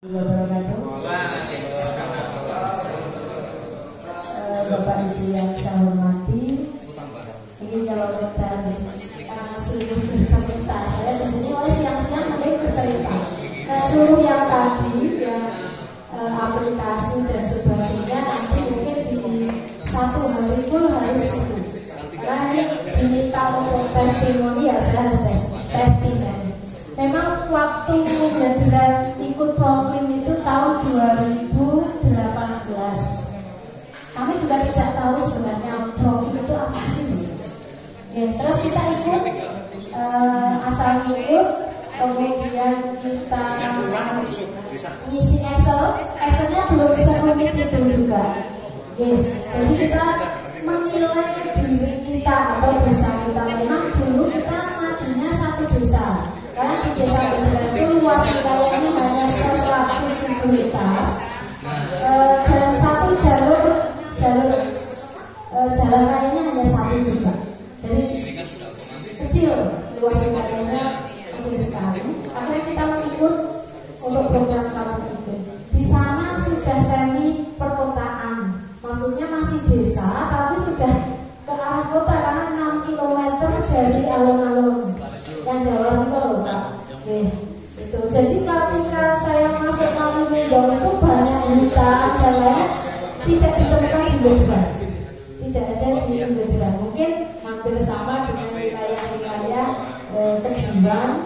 Bapak Ibu yang saya hormati, ini kalau dari seluruh bercerita, saya di sini oleh siang-siang mulai bercerita. Seluruh yang tadi yang aplikasi dan sebagainya nanti mungkin di satu hari full harus itu. Karena ini diminta untuk testimoni ya, saya harus testimoni. Memang waktu Nadira ikut Proklim itu tahun 2018. Kami juga tidak tahu sebenarnya Proklim itu apa sih. Terus kita ikut asal ikut, kemudian kita ngisi Excel-nya belum bisa rumit itu juga. Jadi kita menilai diri kita atau desa kita. Memang dulu kita majunya satu desa. Karena di desa itu luas wilayahnya hanya 107 hektar dan satu jalan rayanya hanya satu juga. Jadi kecil, luas wilayahnya kecil sekali. Akhirnya kita mengikut untuk program kampung itu. Di sana sudah semi perkotaan, maksudnya masih desa tapi sudah ke arah kota karena 6 km dari alun-alun yang Jawa itu loh Pak. Itu. Jadi ketika saya masuk Kaliwindong itu banyak hutan dan lain tidak ditemukan di Bedran. Tidak ada di Bedran. Mungkin hampir sama dengan wilayah-wilayah Kejian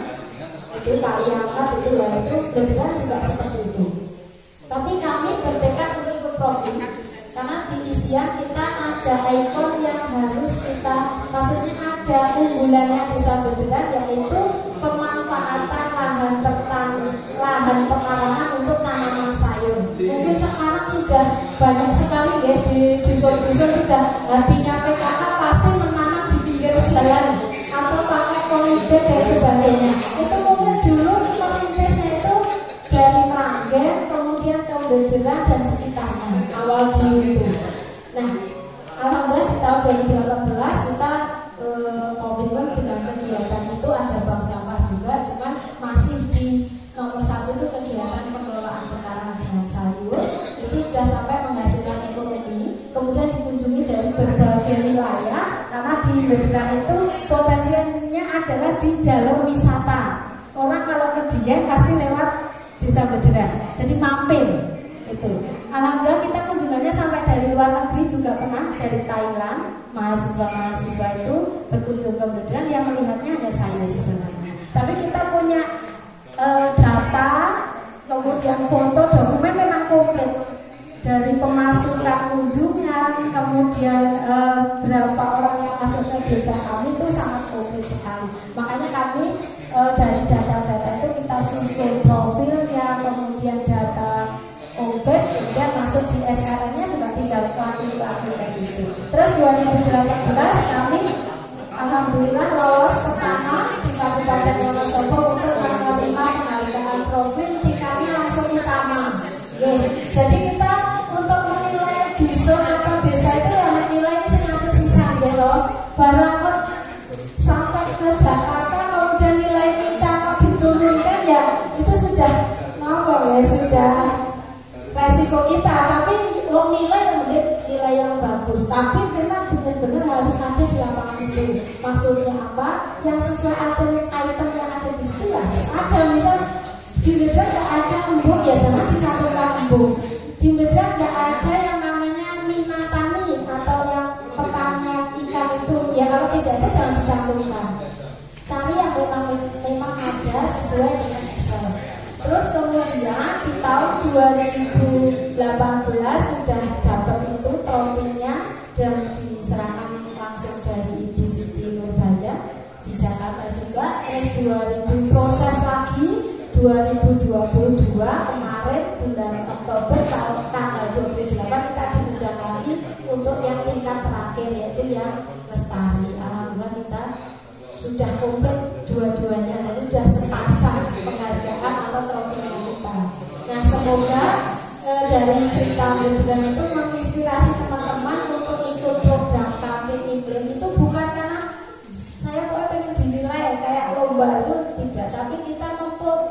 itu Kaliangkat itu ya, itu Bedran juga seperti itu. Tapi kami bertekad untuk ikut Proklim karena di isian kita ada ikon yang harus kita, maksudnya ada unggulannya desa Bedran, yaitu pemanfaatan lahan pekarangan untuk tanaman sayur. Mungkin sekarang sudah banyak sekali ya di dusun-dusun sudah hatinya PKK pasti menanam di pinggir jalan atau pakai kolibet dan sebagainya. Itu mungkin dulu perintisnya itu dari Meranggen kemudian ke Bedran dan sekitarnya awal dulu itu. Nah, alhamdulillah di tahun 2018 kita komitmen dengan kegiatan itu, ada bank sampah juga, cuman masih di nomor 1 itu kegiatan pengelolaan pekarangan dengan sayur. Itu sudah sampai menghasilkan ekonomi, kemudian dikunjungi dari berbagai wilayah karena di Bedran itu potensinya adalah di jalur wisata. Orang kalau ke Dieng pasti lewat desa Bedran, jadi mampir itu. Alhamdulillah kita kunjungannya sampai dari luar negeri juga pernah, dari Thailand. Mahasiswa-mahasiswa itu berkunjung ke Bedran yang melihatnya hanya sayur sebenarnya. Tapi kita punya data, kemudian foto, dokumen memang komplit dari pemasukan kunjungan, kemudian berapa orang yang masuk ke desa kami itu sangat komplit sekali. Makanya kami dari data-data itu kita susun profilnya, kemudian data komplit, kemudian masuk di SRN-nya juga tinggal lagi kayak gitu. Terus 2018 kami alhamdulillah lolos pertama di Kabupaten Wonosobo untuk menerima penghargaan Proklim, tingkatnya langsung utama. Jadi kita untuk menilai dusun atau desa itu ya menilai senyapnya sisa gitu. Barang kok sampai ke Jakarta kemudian nilai kita kok diturunkan ya itu sudah sudah resiko kita. Tapi lo nilai yang bagus, tapi memang benar-benar harus ada di lapangan itu. Maksudnya apa? Yang sesuai item yang ada di situ ya ada. Misal di Bedran nggak ada embung ya jangan dicantumkan embung. Di Bedran nggak ada yang namanya minatani atau yang pertanian ikan itu ya, kalau tidak ada jangan dicantumkan. Cari yang memang ada sesuai dengan Excel. Terus kemudian di tahun 2018 sudah dapat itu trofinya dan diserahkan langsung dari Ibu Siti Nurbaya di Jakarta juga. Terus 2000 proses lagi 2022 kemarin bulan Oktober tanggal 28 kita diundang lagi untuk yang tingkat terakhir yaitu yang lestari. Alhamdulillah kita sudah komplit dua-duanya, jadi sudah sepasang penghargaan atau trofinya kita. Nah semoga dari cerita Bedran itu menginspirasi teman-teman untuk ikut program Kampung Iklim. Itu bukan karena saya kok pengen dinilai kayak lomba itu, tidak, tapi kita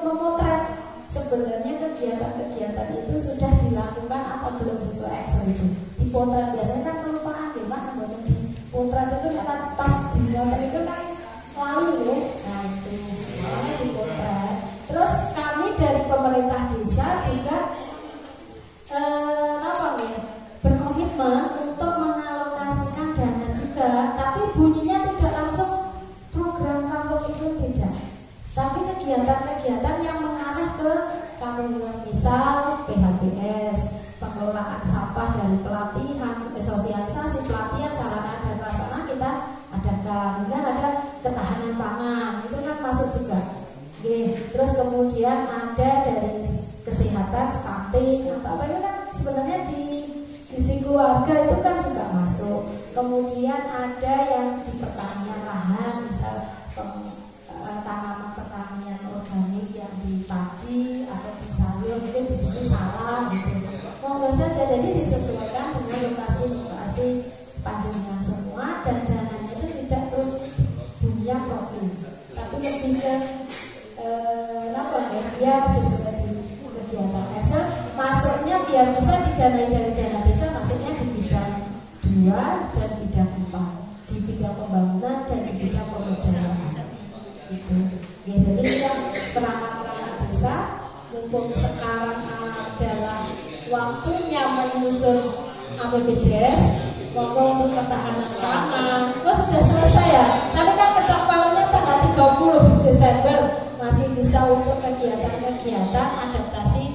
memotret sebenarnya kegiatan-kegiatan itu sudah dilakukan atau belum sesuai Excel itu. Di potret biasanya kan kelupaan gimana boleh di potret itu pas di potret itu kan lalu ya. Nah itu makanya di potret. Terus kami dari pemerintah desa juga berkomitmen untuk mengalokasikan dana juga, tapi bunyinya tidak langsung program kampung iklim tidak, tapi kegiatan-kegiatan yang mengarah ke kampung, misal PHBS, pengelolaan sampah dari pelatihan, sosialisasi pelatihan sarana dan prasarana kita adakan, kemudian ada ketahanan pangan itu kan masuk juga. Terus kemudian ada dari kesehatan, stunting atau apa itu kan sebenarnya di isi keluarga itu kan juga masuk. Kemudian ada yang di pertanian lahan, misal tanaman pertanian organik yang di padi atau di sayur itu di sini salah gitu. Monggo saja, jadi disesuaikan dengan lokasi-lokasi panjenengan semua, dan dananya itu tidak terus dunia profil, tapi lebih ke ya sesuai di kegiatan desa. Masuknya biar bisa didanai dari dana desa, masuknya di bidang 2 dan bidang 4, di bidang pembangunan dan di bidang pemodalian gitu. Ya, jadi yang perangkat-perangkat desa mumpung sekarang adalah waktunya menyusun APBDes, monggo untuk ketahanan pangan. Sudah selesai ya, tapi kan ketok palunya tanggal 30 Desember masih bisa untuk kegiatan-kegiatan adaptasi